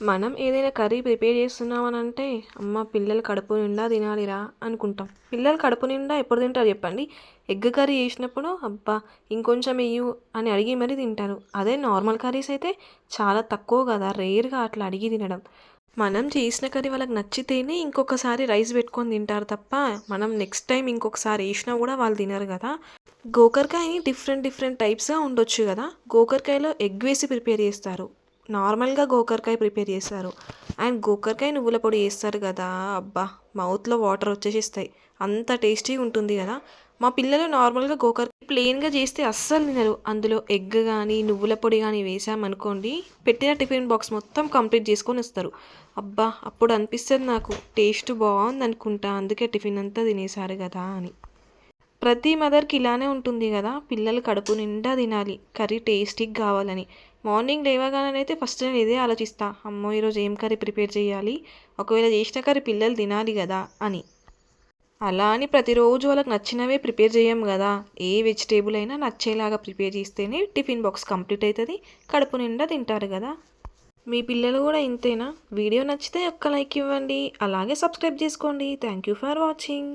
మనం ఏదైనా curry prepare చేస్తున్నామనంటే, అమ్మ పిల్లలు కడుపు నిండా తినాలిరా అనుకుంటాం. పిల్లలు కడుపు నిండా ఎప్పుడు తింటారు చెప్పండి? ఎగ్ కర్రీ చేసినప్పుడు అబ్బా! ఇంకొంచెం ఎయ్యు అని అడిగి మరీ తింటారు. అదే నార్మల్ కర్రీస్ అయితే చాలా తక్కువ కదా! రేర్‌గా అట్లా అడిగి తినడం. మనం చేసిన కర్రీ వాళ్ళకి నచ్చితేనే ఇంకొకసారి రైస్ పెట్టుకొని తింటారు తప్ప, మనం నెక్స్ట్ టైమ్ ఇంకొకసారి ఏసినా గూడా వాళ్ళు తినరు గదా! గోకరకాయని డిఫరెంట్ డిఫరెంట్ టైప్స్‌గా ఉండొచ్చు గదా! గోకరకాయలో ఎగ్ వేసి ప్రిపేర్ చేస్తారు. నార్మల్‌గా గోకరకాయ ప్రిపేర్ చేస్తారు. అండ్ గోకరకాయ నువ్వుల పొడి చేస్తారు గదా! అబ్బా! మౌత్‌లో వాటర్ వచ్చేసిస్తాయి. అంత టేస్టీగా ఉంటుంది గదా! మా పిల్లలు నార్మల్‌గా గోకరకాయ ప్లెయిన్‌గా చేస్తే అస్సలు తినరు. అందులో ఎగ్ గానీ, నువ్వుల పొడి గానీ వేసామనుకోండి, పెట్టిన టిఫిన్ బాక్స్ మొత్తం కంప్లీట్ చేసుకొనొస్తారు. అబ్బా! అప్పుడు అనిపిస్తది నాకు టేస్ట్ బావుందనుకుంటా. అందుకే టిఫిన్ అంతా తినేసారు గదా అని. ప్రతి మదర్‌కి ఇలానే ఉంటుంది గదా! పిల్లలు కడుపు నిండా తినాలి. కర్రీ టేస్టీగా గావాలని. మార్నింగ్ లేవగాననైతే ఫస్ట్ నేను ఇదే ఆలోచిస్తా. అమ్మో! ఈరోజు ఏం కర్రీ ప్రిపేర్ చేయాలి? ఒకవేళ చేసిన కర్రీ పిల్లలు తినాలి గదా! అని. అలా అని ప్రతిరోజు వాళ్ళకి నచ్చినవే ప్రిపేర్ చేయం గదా! ఏ వెజిటేబుల్ అయినా నచ్చేలాగా ప్రిపేర్ చేస్తేనే టిఫిన్ బాక్స్ కంప్లీట్ అయితది. కడుపు నిండా తింటారు గదా! మీ పిల్లలు గూడా ఇంతేనా? వీడియో నచ్చితే ఒక్క లైక్ ఇవ్వండి. అలాగే సబ్స్క్రైబ్ చేసుకోండి. Thank you for watching.